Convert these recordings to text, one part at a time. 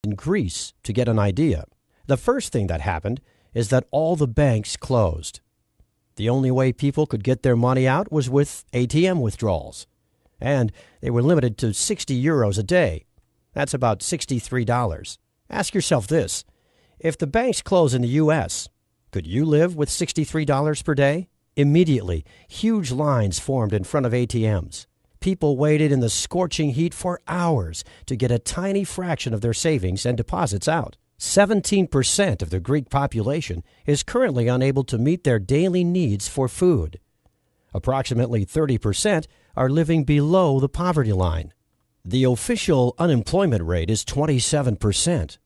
in Greece to get an idea. The first thing that happened is that all the banks closed. The only way people could get their money out was with ATM withdrawals. And they were limited to 60 euros a day. That's about $63. Ask yourself this. If the banks close in the U.S., could you live with $63 per day? Immediately, huge lines formed in front of ATMs. People waited in the scorching heat for hours to get a tiny fraction of their savings and deposits out. 17% of the Greek population is currently unable to meet their daily needs for food. Approximately 30% are living below the poverty line. The official unemployment rate is 27%,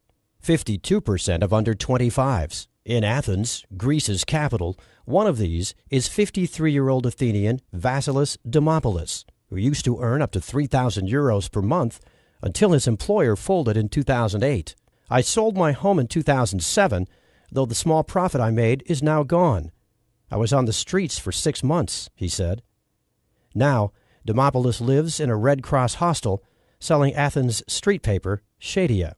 52% of under 25s. In Athens, Greece's capital, one of these is 53-year-old Athenian Vasilis Dimopoulos, who used to earn up to 3,000 euros per month until his employer folded in 2008. I sold my home in 2007, though the small profit I made is now gone. I was on the streets for 6 months, he said. Now, Dimopoulos lives in a Red Cross hostel selling Athens street paper, Shadia.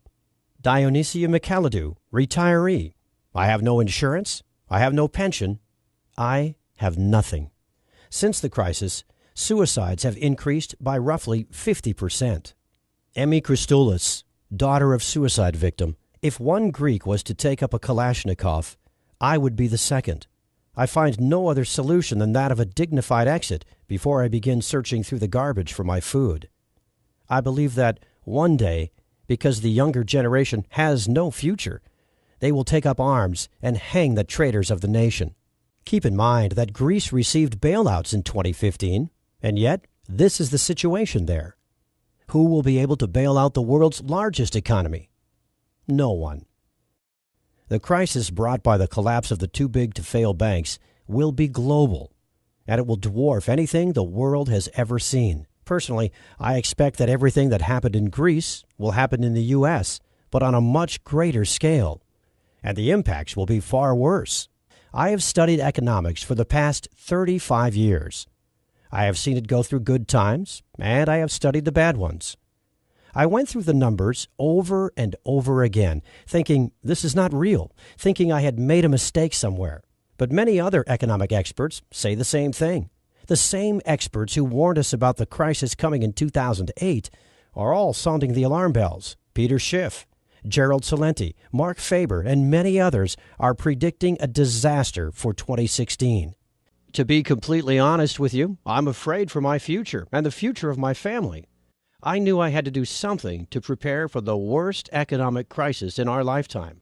Dionysia Michalidou, retiree. I have no insurance. I have no pension. I have nothing. Since the crisis, suicides have increased by roughly 50%. Emmy Christoulis, daughter of suicide victim. If one Greek was to take up a Kalashnikov, I would be the second. I find no other solution than that of a dignified exit before I begin searching through the garbage for my food. I believe that one day, because the younger generation has no future, they will take up arms and hang the traitors of the nation. Keep in mind that Greece received bailouts in 2015, and yet this is the situation there. Who will be able to bail out the world's largest economy? No one. The crisis brought by the collapse of the too-big-to-fail banks will be global, and it will dwarf anything the world has ever seen. Personally, I expect that everything that happened in Greece will happen in the U.S., but on a much greater scale, and the impacts will be far worse. I have studied economics for the past 35 years. I have seen it go through good times, and I have studied the bad ones. I went through the numbers over and over again, thinking this is not real, thinking I had made a mistake somewhere. But many other economic experts say the same thing. The same experts who warned us about the crisis coming in 2008 are all sounding the alarm bells. Peter Schiff, Gerald Celente, Mark Faber, and many others are predicting a disaster for 2016. To be completely honest with you, I'm afraid for my future and the future of my family. I knew I had to do something to prepare for the worst economic crisis in our lifetime.